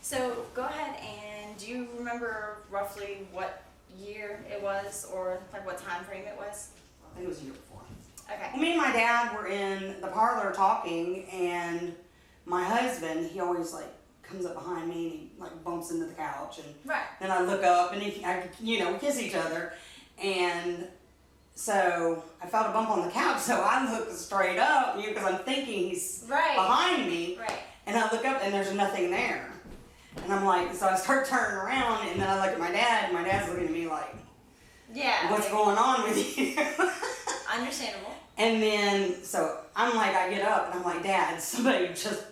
So go ahead, and do you remember roughly what year it was, or like what time frame it was? I think it was a year before. Okay. Well, me and my dad were in the parlor talking, and my husband, he always like comes up behind me and he like bumps into the couch, and Right. then I look up and we kiss each other, and so I felt a bump on the couch, so I look straight up, because I'm thinking he's behind me, Right. and I look up and there's nothing there. And I'm like, so I start turning around, and then I look at my dad, and my dad's looking at me like, yeah, what's going on with you? Understandable. And then, so I'm like, I get up, and I'm like, Dad, somebody just,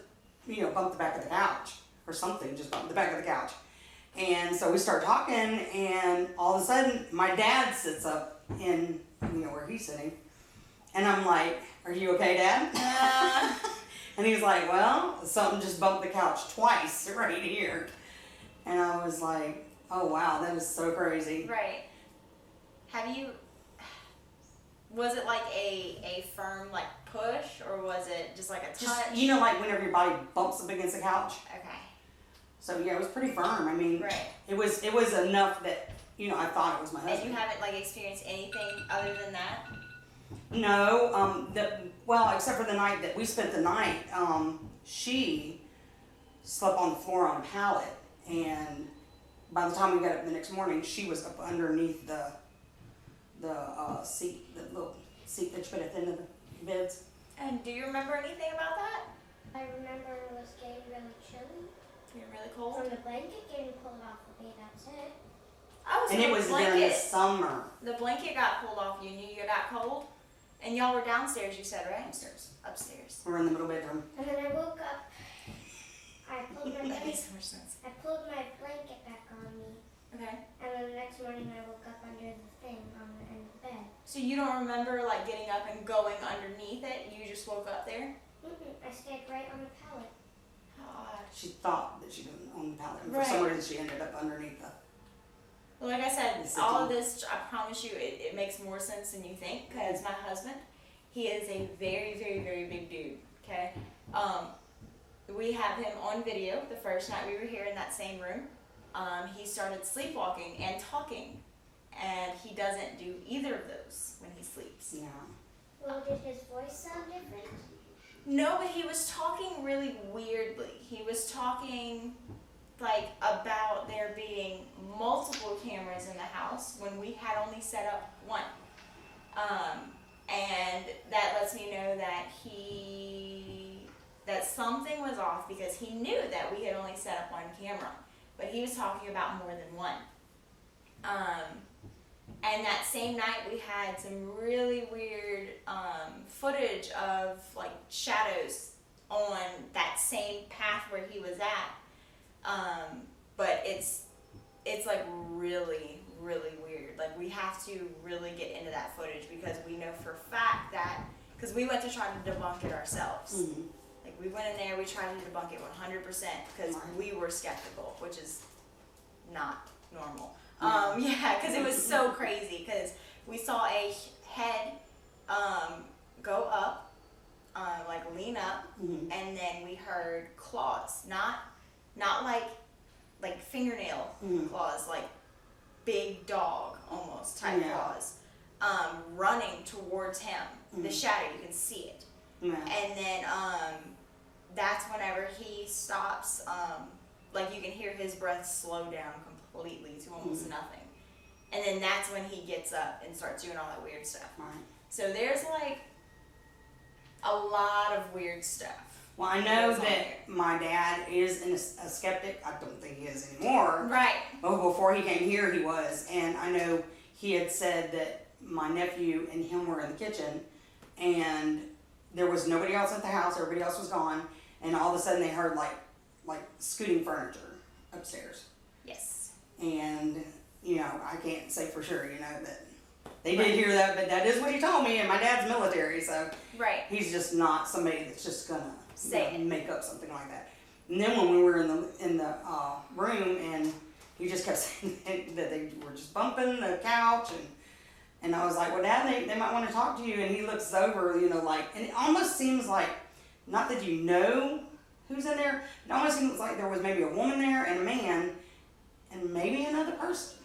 bumped the back of the couch, or something just bumped the back of the couch. And so we start talking, and all of a sudden, my dad sits up in, where he's sitting. And I'm like, are you okay, Dad? And he's like, well, something just bumped the couch twice right here. And I was like, oh wow, that is so crazy. Right. Was it like a firm like push, or was it just like a touch? Just, like whenever your body bumps up against the couch. Okay. So yeah, it was pretty firm. I mean, right. It was enough that, I thought it was my husband. And you haven't like experienced anything other than that? No, except for the night that we spent the night, she slept on the floor on a pallet, and by the time we got up the next morning, she was up underneath the seat, the little seat that you put at the end of the beds. And do you remember anything about that? I remember it was getting really chilly. Getting really cold? From the blanket getting pulled off of me, that's it. Oh, so and it was during the summer. The blanket got pulled off you, and you got cold? And y'all were downstairs, you said, right? Upstairs. We're in the middle bedroom. And then I woke up. I pulled my That makes so much sense. I pulled my blanket back on me. Okay. And then the next morning I woke up under the thing on the end of the bed. So you don't remember like getting up and going underneath it? You just woke up there? I stayed right on the pallet. God. She thought that she was on the pallet, and right. for some reason she ended up underneath the. Well, like I said, all of this, I promise you, it makes more sense than you think, because my husband, he is a very, very, very big dude, okay? We have him on video the first night we were here in that same room. He started sleepwalking and talking, and he doesn't do either of those when he sleeps. Yeah. Well, did his voice sound different? No, but he was talking really weirdly. He was talking like about there being multiple cameras in the house when we had only set up one. And that lets me know that something was off, because he knew that we had only set up one camera, but he was talking about more than one. And that same night we had some really weird footage of like shadows on that same path where he was at. But it's like really, really weird. Like we have to really get into that footage, because we know for a fact that, because we went to try to debunk it ourselves. Mm-hmm. Like we went in there, we tried to debunk it 100% because we were skeptical, which is not normal. Yeah, because it was so crazy, because we saw a head go up, like lean up, Mm-hmm. and then we heard claws, not like fingernail claws, like big dog almost type claws, running towards him. The shadow, you can see it. Yeah. And then that's whenever he stops, like you can hear his breath slow down completely to almost nothing. And then that's when he gets up and starts doing all that weird stuff. Right. So there's like a lot of weird stuff. Well, I know that my dad is a skeptic. I don't think he is anymore. Right. But before he came here, he was. And I know he had said that my nephew and him were in the kitchen, and there was nobody else at the house. Everybody else was gone. And all of a sudden they heard like scooting furniture upstairs. Yes. And, I can't say for sure, that they did hear that, but that is what he told me. And my dad's military, so right. He's just not somebody that's just gonna say make up something like that. And then when we were in the room, and he just kept saying that they were just bumping the couch, And I was like, well, Dad, they might want to talk to you. And he looks over, you know, like, and it almost seems like, not that you know who's in there, it almost seems like there was maybe a woman there and a man and maybe another person.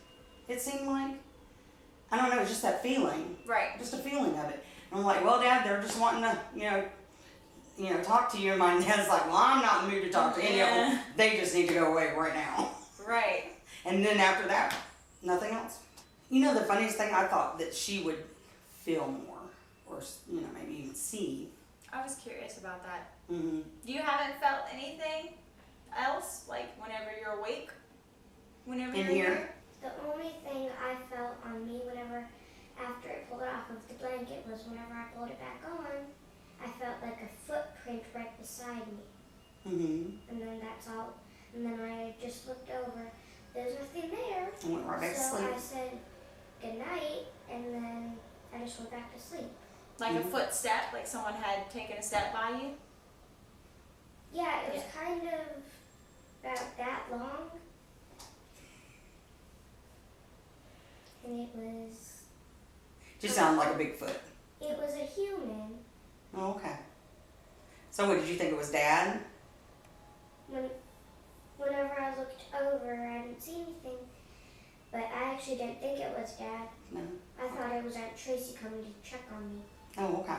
It seemed like, I don't know, it's just that feeling. Right. Just a feeling of it. And I'm like, well, Dad, they're just wanting to, you know, talk to you. And my dad's like, well, I'm not in the mood to talk to any of them. They just need to go away right now. Right. And then after that, nothing else. You know, the funniest thing, I thought that she would feel more, or, you know, maybe even see. I was curious about that. Mm-hmm. You haven't felt anything else, like whenever you're awake? Whenever In you're here? The only thing I felt on me whenever, after I pulled it off of the blanket, was whenever I pulled it back on, I felt like a footprint right beside me. Mm-hmm. And then that's all. And then I just looked over. There's nothing there. I went right back to So sleep. I said good night, and then I just went back to sleep. Like a footstep, like someone had taken a step by you? Yeah, it was kind of about that long. And it was Sounded like a Bigfoot. a human. Oh, okay. So what, did you think it was Dad? Whenever I looked over, I didn't see anything. But I actually didn't think it was Dad. No. I thought it was Aunt Tracy coming to check on me. Oh, okay.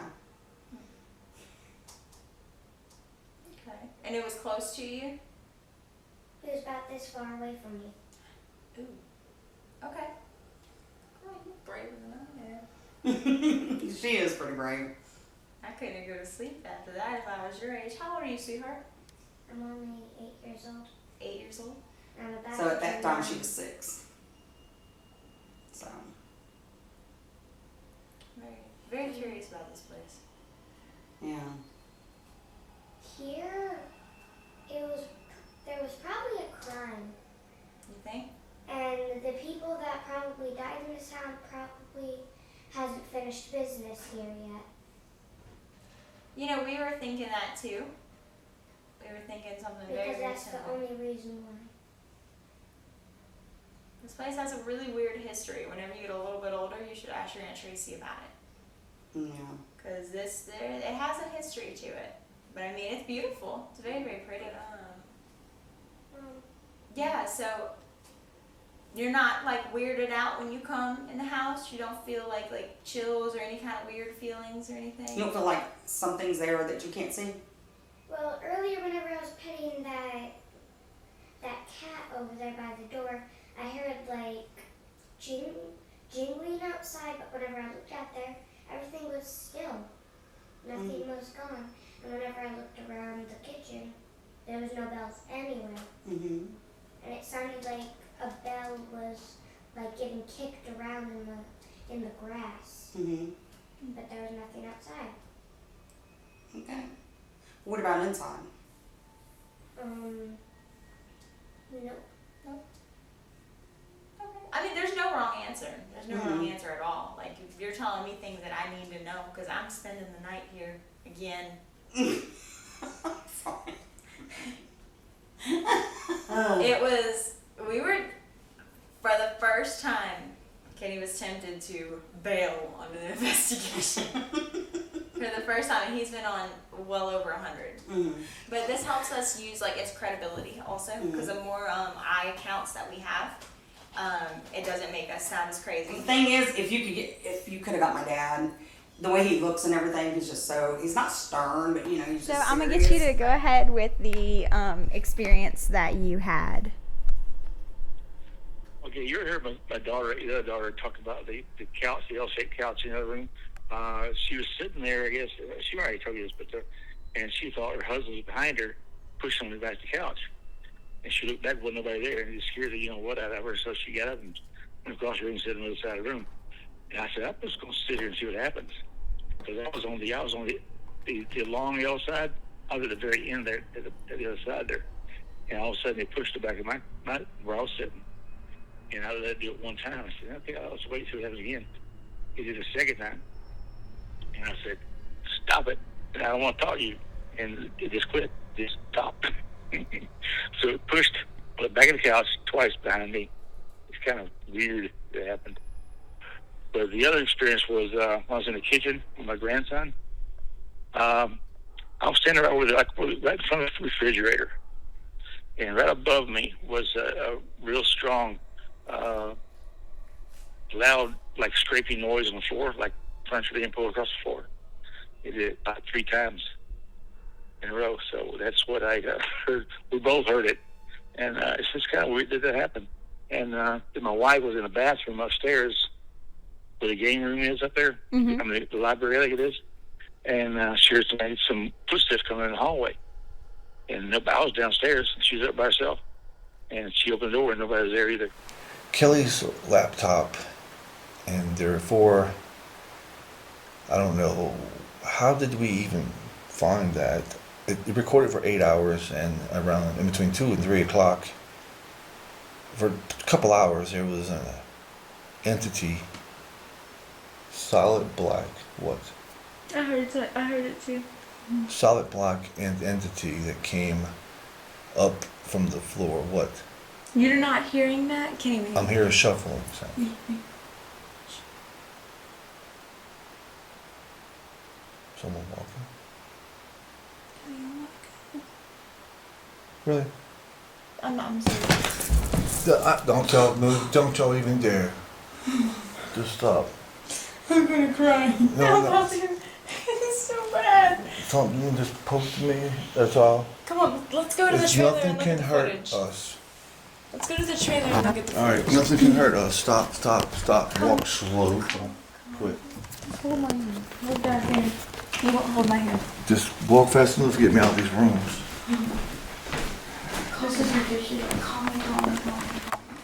Okay. And it was close to you? It was about this far away from me. Ooh. Okay. Girl, you're braver than I am. She is pretty brave. I couldn't go to sleep after that if I was your age. How old are you, sweetheart? I'm only 8 years old. 8 years old? I'm about So to at that turn time 9. she was 6. So. Very curious about this place. Yeah. Here, there was probably a crime. You think? And the people that probably died in this town probably hasn't finished business here yet. You know, we were thinking that too. We were thinking something very, Because very that's the similar. only reason why. This place has a really weird history. Whenever you get a little bit older, you should ask your Aunt Tracy about it. Yeah. Because it has a history to it. But I mean, it's beautiful. It's very, very pretty. Yeah, so you're not like weirded out when you come in the house? You don't feel like chills or any kind of weird feelings or anything? You don't feel like something's there that you can't see? Well, earlier whenever I was petting that cat over there by the door, I heard like jingling outside, but whenever I looked out there, everything was still. Nothing was gone. And whenever I looked around the kitchen, there was no bells anywhere. Mm-hmm. And it sounded like a bell was like getting kicked around in the grass. Mm-hmm. But there was nothing outside. Okay. What about inside? Nope. Okay. I mean, there's no wrong answer. There's no wrong answer at all. Like, if you're telling me things that I need to know, because I'm spending the night here again. Fine. We were, for the first time, Kenny was tempted to bail under the investigation. For the first time, and he's been on well over 100. Mm-hmm. But this helps us use like its credibility also, because the more eye accounts that we have, it doesn't make us sound as crazy. The thing is, if you could have got my dad, the way he looks and everything, he's not stern, but he's just So I'm gonna serious. get you to go ahead with the experience that you had. Okay, you heard my daughter, the other daughter, talk about the couch, the L-shaped couch in the other room. She was sitting there, I guess, she already told you this, but and she thought her husband was behind her, pushing on the back of the couch. And she looked back, wasn't nobody there, and it scared the what out of her, so she got up and went across the room and sat on the other side of the room. And I said, I'm just going to sit here and see what happens. Because I was on the long L side. I was at the very end there, at the other side there. And all of a sudden, they pushed the back of my where I was sitting. And I let it do it one time. I said, okay, I'll just wait until it happens again. He did it a second time. And I said, stop it. I don't want to talk to you. And it just quit. Just stopped. So it pushed the back of the couch twice behind me. It's kind of weird that happened. But the other experience was when I was in the kitchen with my grandson. I was standing right over there, right in front of the refrigerator, and right above me was a real strong, loud, like scraping noise on the floor, like furniture being pulled across the floor. It did about 3 times in a row. So that's what I heard. We both heard it, and it's just kind of weird that happened. And then my wife was in the bathroom upstairs, where the game room is up there. Mhm. I mean, the library, I think it is. And she heard some footsteps coming in the hallway. And I was downstairs, and she was up by herself. And she opened the door, and nobody was there either. Kelly's laptop, and therefore, I don't know, how did we even find that? It recorded for 8 hours, and around in between 2 and 3 o'clock, for a couple hours, there was an entity, solid black, what? I heard it too. Solid black entity that came up from the floor, what? You're not hearing that? Can't even I'm hearing shuffling sound. Someone walking. Really? I'm sorry. Don't y'all even dare. Just stop. I'm gonna cry. No. It's so bad. Something you can just post to me, that's all. Come on, let's go to the It's trailer nothing and look can at the hurt footage. us. Let's go to the trailer and look at the Alright, footage. nothing can hurt us. Stop. Walk slow. Don't quit. Hold my hand. Hold that hand. You won't hold my hand. Just walk fast enough to get me out of these rooms. This is ridiculous. Calm down.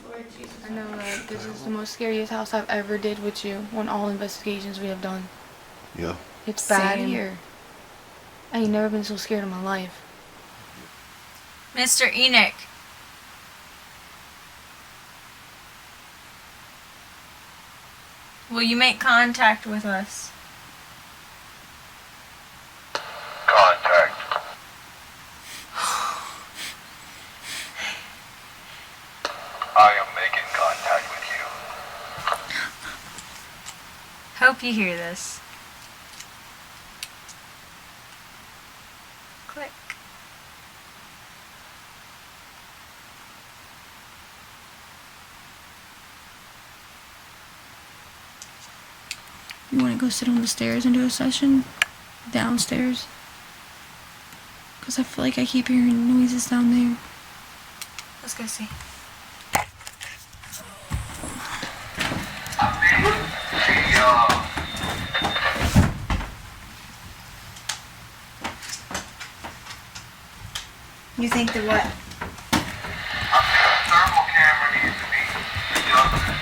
Lord Jesus. I know that this is the most scariest house I've ever did with you on all investigations we have done. Yeah. It's bad Same. here. I ain't never been so scared in my life. Mr. Enoch. Will you make contact with us? Contact. I am making contact with you. Hope you hear this. Click. You want to go sit on the stairs and do a session? Downstairs? Because I feel like I keep hearing noises down there. Let's go see. You think the what? Thermal camera needs to be adjusted.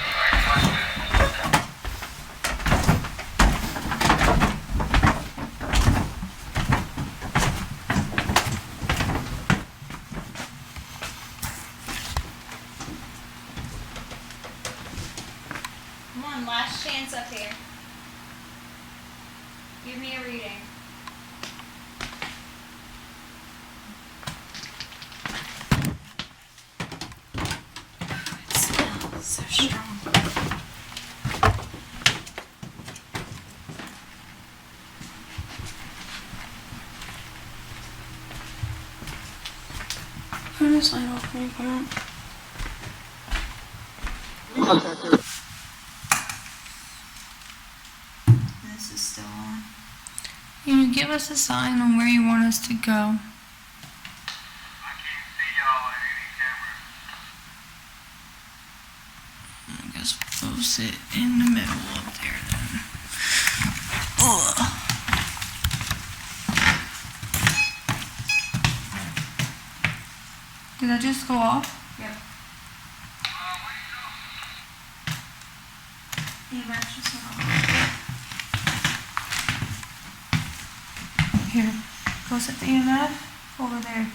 Come on, last chance up here. Give me a reading. It smells so strong. Turn this light off when you come out. This is still on. Can you give us a sign on where you want us to go? I can't see y'all in any camera. I guess we'll sit in the middle up there then. Ugh. Did that just go off? Yep. Here, go set the EMF over there.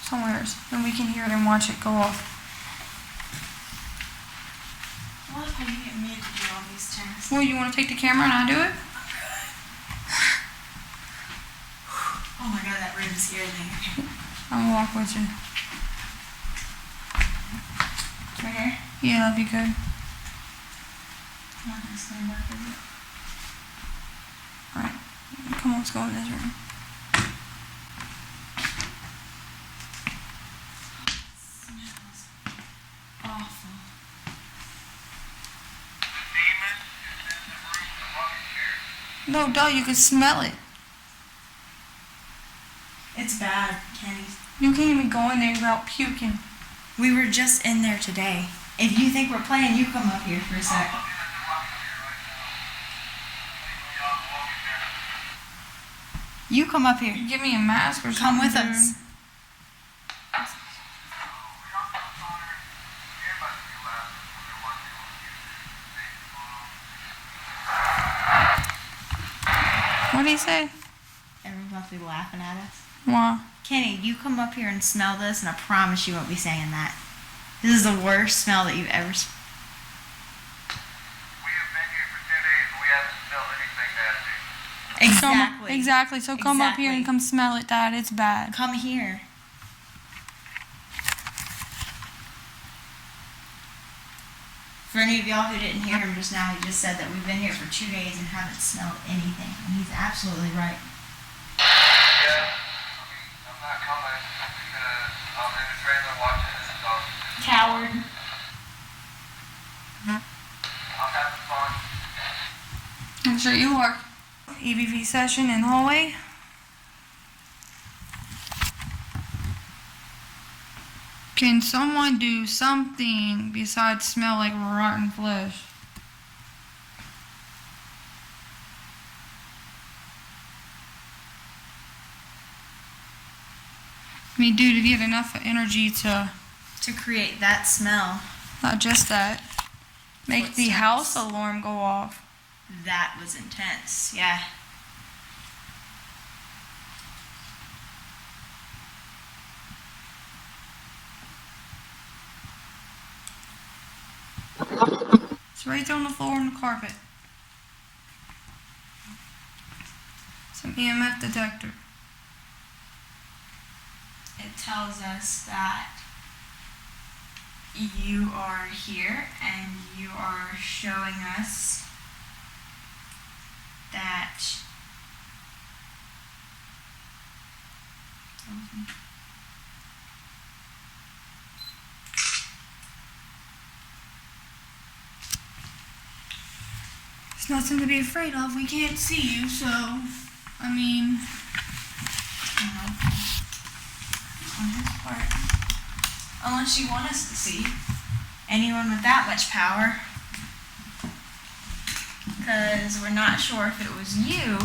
Somewheres. And we can hear it and watch it go off. I love how you get me to do all these tasks. Well, you want to take the camera and I do it? Oh my god, that room scared me. I'll walk with you. Right here? Yeah, that'd be good. Alright, come on, let's go in this room. Smells awful. Demon is in the room with the rocking chair. No, duh, you can smell it. It's bad, Kenny. You can't even go in there without puking. We were just in there today. If you think we're playing, you come up here for a sec. You come up here. Give me a mask or something. Come with dude. us. What did he say? Everyone's about to be laughing at us. Why? Kenny, you come up here and smell this, and I promise you won't be saying that. This is the worst smell that you've ever We have been here for 2 days and we haven't smelled anything nasty. Exactly. Exactly. So come up here and Exactly. come smell it, Dad. It's bad. Come here. For any of y'all who didn't hear him just now, he just said that we've been here for 2 days and haven't smelled anything. And he's absolutely right. Yeah, I'm not coming because I'm in the trailer watching this dog. Coward. I'm having fun. I'm sure you are. EVP session in hallway. Can someone do something besides smell like rotten flesh? I mean, dude, if you had enough energy to To create that smell. not just that, make the house alarm go off. That was intense. Yeah. It's right there on the floor on the carpet. It's an EMF detector. It tells us that you are here and you are showing us that It's nothing to be afraid of. We can't see you, so I mean, on his part, unless you want us to see anyone with that much power, because we're not sure if it was you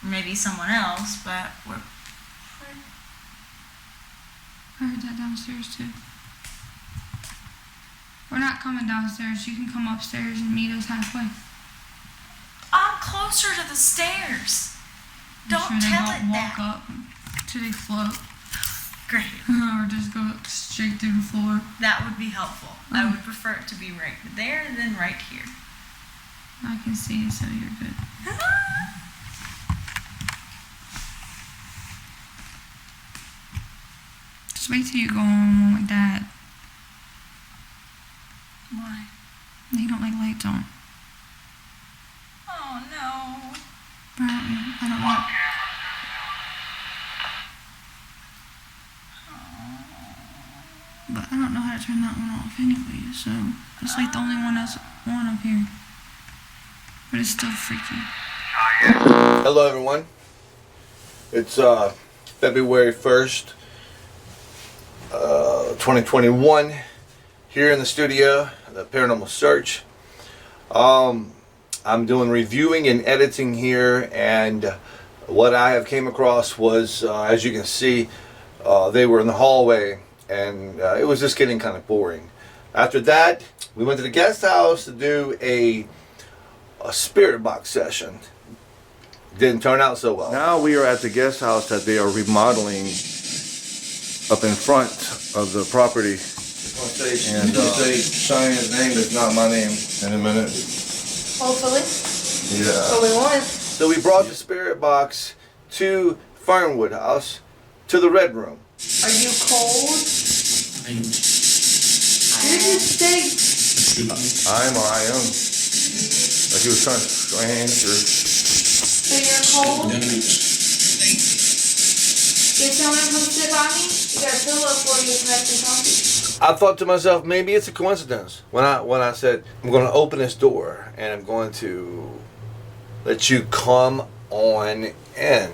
or maybe someone else, but we're I heard that downstairs too. We're not coming downstairs. You can come upstairs and meet us halfway. I'm closer to the stairs. I'm Don't sure tell they it don't that. walk up till they float, Great. or just go straight through the floor. That would be helpful. I would prefer it to be right there than right here. I can see it, so you're good. Just wait till you go on with Dad. Why? They don't like lights on. Oh no. I don't know. But I don't know how to turn that one off anyway, so it's like the only one that's on up here. But it's still freaky. Hello, everyone. It's February 1st, 2021. Here in the studio, the Paranormal Search. I'm doing reviewing and editing here, and what I have came across was, as you can see, they were in the hallway, and it was just getting kind of boring. After that, we went to the guest house to do a spirit box session. Didn't turn out so well. Now we are at the guest house that they are remodeling up in front of the property. And say Cheyenne's name is not my name in a minute. Hopefully. Yeah. What we want. So we brought the spirit box to Fernwood House, to the Red Room. Are you cold? Did you stay? I am. he was trying to answer. So you're cold? Did someone come sit by me? You got a pillow for you so I can talk to you. I thought to myself, maybe it's a coincidence. When I said, I'm going to open this door and I'm going to let you come on in.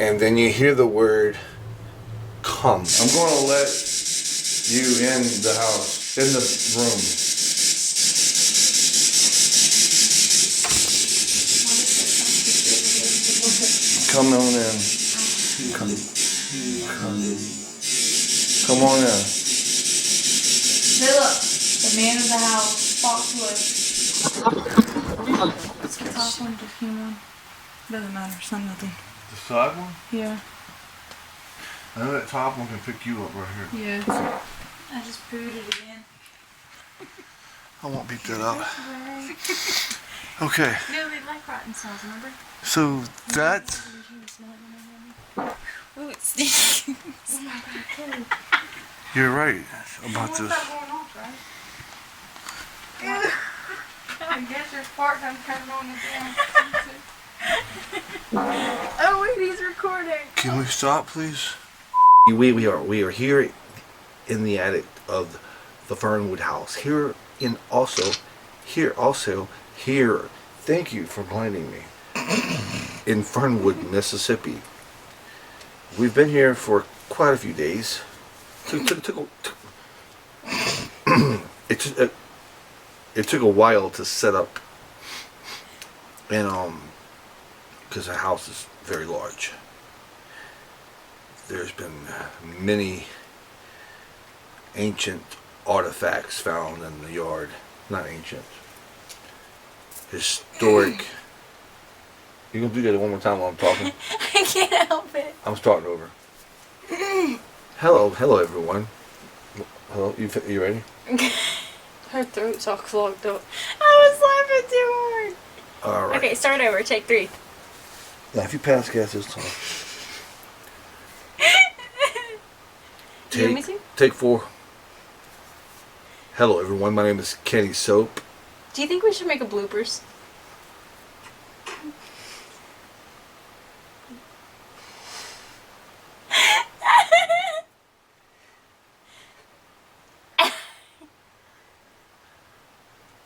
And then you hear the word, come. I'm going to let you in the house, in the room. Come on in. Come on in. Philip, the man of the house, talk to us. Top one, just came on. Doesn't matter, it's not nothing. The side one? Yeah. I know that top one can pick you up right here. Yeah. I just booted it again. I won't beat that up. Okay. No, they like rotten cells, remember? So that. Ooh, it stinks. You're right about this. What's going off, right? I guess your part done turned on again. Oh wait, he's recording. Can we stop, please? We are here in the attic of the Fernwood house. Here. Thank you for blinding me. In Fernwood, Mississippi. We've been here for quite a few days. It took a while to set up, and because the house is very large. There's been many ancient artifacts found in the yard. Not ancient. Historic. You gonna do that one more time while I'm talking? I can't help it. I'm starting over. Hello everyone. Hello, you ready? Her throat's all clogged up. I was laughing too hard. All right. Okay, start over. Take 3. Now, if you pass gas this time. You want me to? Take 4. Hello everyone. My name is Kenny Soap. Do you think we should make a bloopers?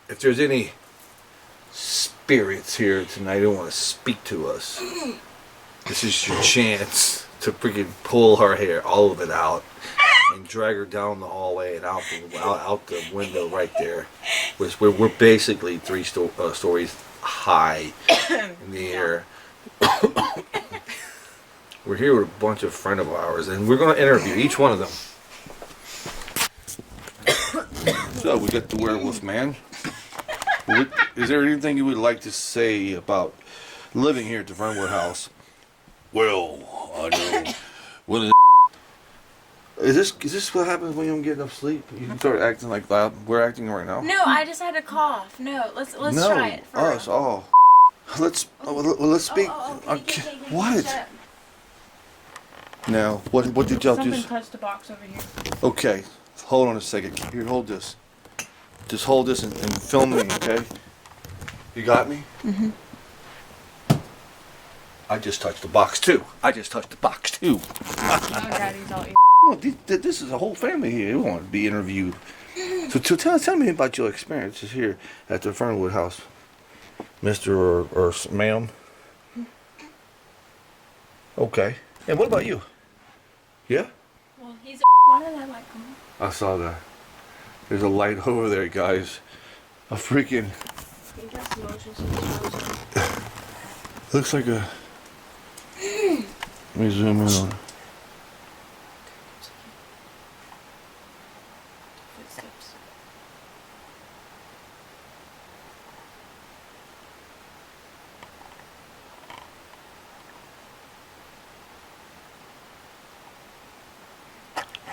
If there's any spirits here tonight who want to speak to us, this is your chance to freaking pull her hair, all of it out, and drag her down the hallway and out the window right there. We're basically 3 stories high in the air. We're here with a bunch of friends of ours, and we're going to interview each one of them. So we got the werewolf man. Is there anything you would like to say about living here at the Fernwood house? Well, I know. Well, is this what happens when you don't get enough sleep? You start acting like loud. We're acting right now. No, I just had a cough. No, let's try it. For Us real. all. Let's speak. Okay. What? Shut up. Now, what did y'all do? Something touched the box over here. Okay, hold on a second. Here, hold this. Just hold this and film me, okay? You got me? Mm-hmm. I just touched the box too. Oh, Daddy's all ears. Well, this is a whole family here. We want to be interviewed. So tell me about your experiences here at the Fernwood house, Mr. or ma'am. Okay. And what about you? Yeah? Well, he's a why did I like him? I saw that. There's a light over there, guys. A freaking... He got some motions in his nose. Looks like a... Let me zoom in on it. Footsteps.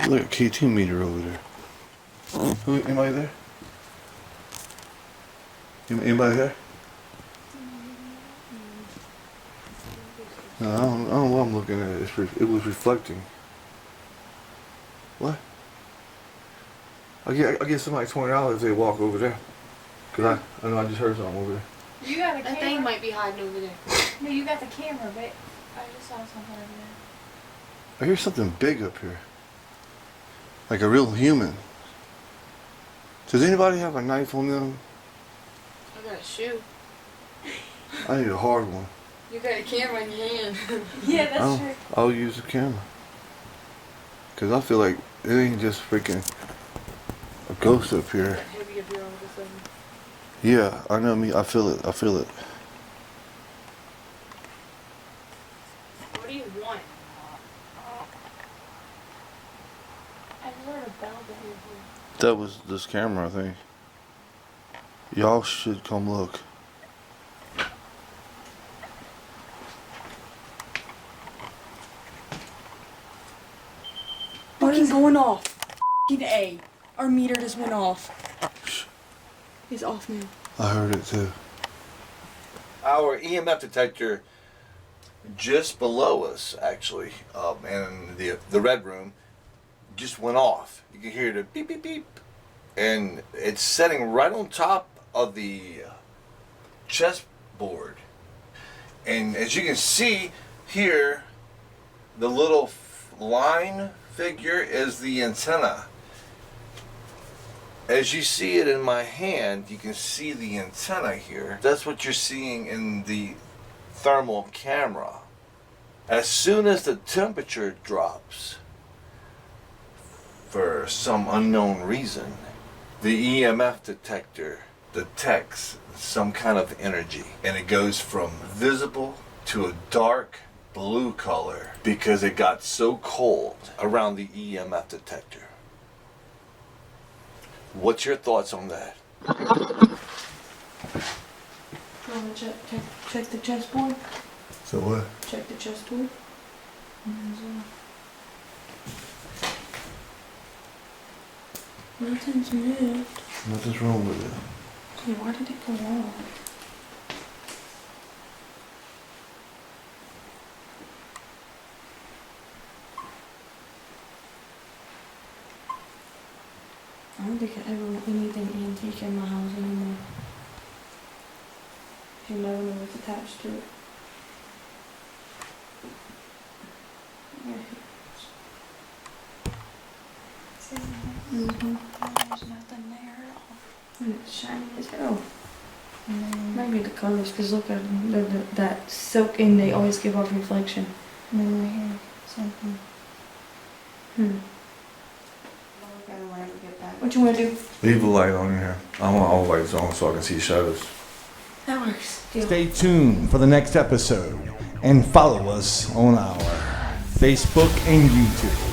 Look, a K2 meter over there. Who? Anybody there? Anybody there? No, I don't know what I'm looking at. It was reflecting. What? I'll get somebody $20 if they walk over there. Cause I know I just heard something over there. You got a That camera. thing might be hiding over there. No, you got the camera, but I just saw something over there. I hear something big up here. Like a real human. Does anybody have a knife on them? I got a shoe. I need a hard one. You got a camera in your hand. Yeah, that's true. I'll use the camera. Cause I feel like it ain't just freaking a ghost up here. Heavy up here all of a sudden. Yeah, I know me. I feel it. I feel it. What do you want? I heard a bell down here. That was this camera, I think. Y'all should come look. Fucking going off. Fucking A. Our meter just went off. He's off now. I heard it too. Our EMF detector just below us, actually, in the red room, just went off. You can hear the beep, beep, beep. And it's setting right on top of the chessboard. And as you can see here, the little line figure is the antenna. As you see it in my hand, you can see the antenna here. That's what you're seeing in the thermal camera. As soon as the temperature drops, for some unknown reason, the EMF detector detects some kind of energy, and it goes from visible to a dark blue color because it got so cold around the EMF detector. What's your thoughts on that? You want to check the chessboard? So what? Check the chessboard. Nothing's moved. Nothing's wrong with it. Okay, why did it go off? I don't think I ever want anything antique in my house anymore. You never know what's attached to it. Mm-hmm. There's nothing there at all. And it's shiny as hell. Maybe the colors, because look at that silk, and they always give off reflection. And then right here, something. What you want to do? Leave the light on in here. I want all the lights on so I can see shadows. That works. Deal. Stay tuned for the next episode and follow us on our Facebook and YouTube.